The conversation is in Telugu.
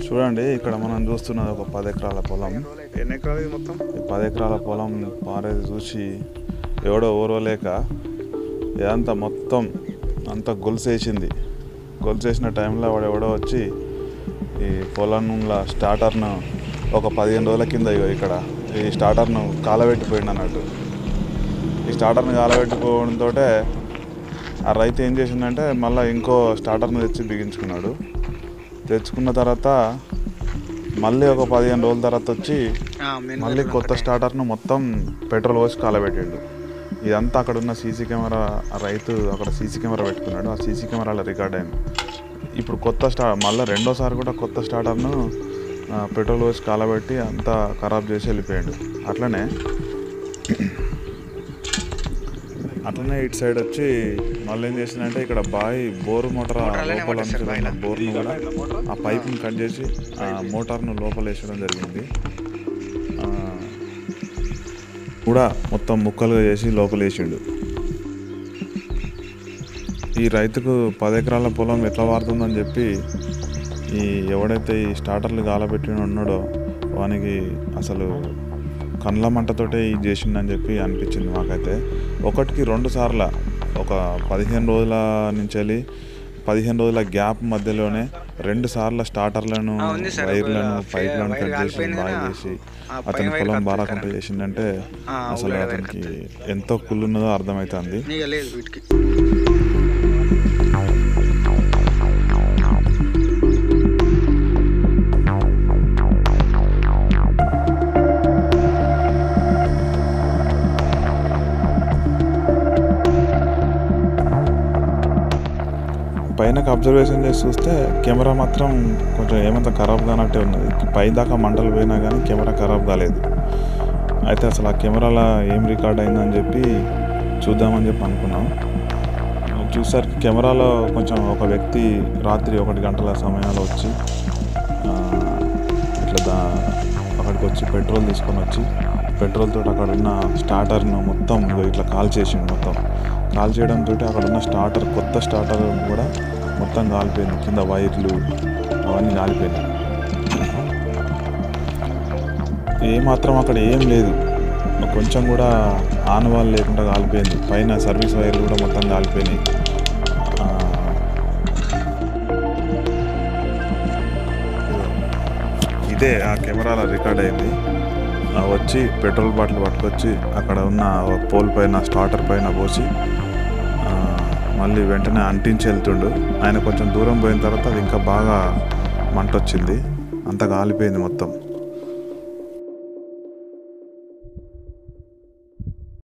చూడండి, ఇక్కడ మనం చూస్తున్నది ఒక 10 ఎకరాల పొలం. ఎన్ని ఎకరాలు ఇది మొత్తం? 10 ఎకరాల పొలం పారేది చూసి ఎవడో ఓర్వలేక ఇదంతా మొత్తం అంతా గొలుసేసింది. గొలుసేసిన టైంలో వాడు ఎవడో వచ్చి ఈ పొలంలో స్టార్టర్ను ఒక 15 రోజుల కింద ఇక్కడ ఈ స్టార్టర్ను కాలబెట్టిపోయింది అన్నట్టు. ఈ స్టార్టర్ను కాలబెట్టిపోవడంతో ఆ రైతు ఏం చేసిందంటే మళ్ళీ ఇంకో స్టార్టర్ను తెచ్చి బిగించుకున్నాడు. తెచ్చుకున్న తర్వాత మళ్ళీ ఒక 15 రోజుల తర్వాత వచ్చి మళ్ళీ కొత్త స్టార్టర్ను మొత్తం పెట్రోల్ పోసి కాలబెట్టిండు. ఇదంతా అక్కడ ఉన్న సీసీ కెమెరా, రైతు అక్కడ సీసీ కెమెరా పెట్టుకున్నాడు. ఆ సీసీ కెమెరాలో రికార్డ్ అయింది. ఇప్పుడు మళ్ళీ రెండోసారి కూడా కొత్త స్టార్టర్ను పెట్రోల్ పోసి కాలబెట్టి అంతా ఖరాబ్ చేసి వెళ్ళిపోయాడు. అట్లనే ఇటు సైడ్ వచ్చి మళ్ళీ ఏం చేసిందంటే ఇక్కడ బోరు మోటార్ లోపల ఉంచిన బోర్ను కూడా ఆ పైప్ని కట్ చేసి ఆ మోటార్ను లోపల వేసడం జరిగింది. కూడా మొత్తం ముక్కలుగా చేసి లోపల వేసిండు. ఈ రైతుకు 10 ఎకరాల పొలం ఎట్లా వారుతుందని చెప్పి ఎవడైతే ఈ స్టార్టర్లు గాలబెట్టి ఉన్నాడో వానికి అసలు కండ్ల మంటతోటే ఇది చేసిండని చెప్పి అనిపించింది మాకైతే. ఒకటికి 2 సార్లు ఒక 15 రోజుల నుంచి వెళ్ళి 15 రోజుల గ్యాప్ మధ్యలోనే 2 సార్లు స్టార్టర్లను, వైర్లను, పైప్లను కట్ చేసి బాగా చేసి అతని పొలం బారాకుంట చేసిందంటే అసలు అతనికి ఎంతో కుళ్ళున్నదో అర్థమవుతుంది. పైనకి అబ్జర్వేషన్ చేసి చూస్తే కెమెరా మాత్రం కొంచెం ఏమంత ఖరాబ్ కానట్టే ఉన్నది. పై దాకా మంటలు పోయినా కానీ కెమెరా ఖరాబ్ కాలేదు. అయితే అసలు ఆ కెమెరాలో ఏం రికార్డ్ అయిందని చెప్పి చూద్దామని చెప్పి అనుకున్నాం. చూసరికి కెమెరాలో కొంచెం ఒక వ్యక్తి రాత్రి 1 గంటల సమయంలో వచ్చి ఇట్లా అక్కడికి వచ్చి పెట్రోల్ తీసుకొని వచ్చి పెట్రోల్తో అక్కడ ఉన్న స్టార్టర్ను మొత్తం ఇట్లా కాల్ చేసిండు. మొత్తం కాల్ చేయడంతో అక్కడ ఉన్న కొత్త స్టార్టర్ కూడా మొత్తం కాలిపోయింది. కింద వైర్లు అవన్నీ కాలిపోయినాయి. ఏమాత్రం అక్కడ ఏం లేదు, కొంచెం కూడా ఆనవాళ్ళు లేకుండా కాలిపోయింది. పైన సర్వీస్ వైర్లు కూడా మొత్తం కాలిపోయినాయి. ఇదే ఆ కెమెరాలో రికార్డ్ అయింది. వచ్చి పెట్రోల్ బాటిల్ పట్టుకొచ్చి అక్కడ ఉన్న పోల్ పైన స్టార్టర్ పైన పోసి మళ్ళీ వెంటనే అంటించి వెళ్తుండు. ఆయన కొంచెం దూరం పోయిన తర్వాత అది ఇంకా బాగా మంట వచ్చింది, అంతా కాలిపోయింది మొత్తం.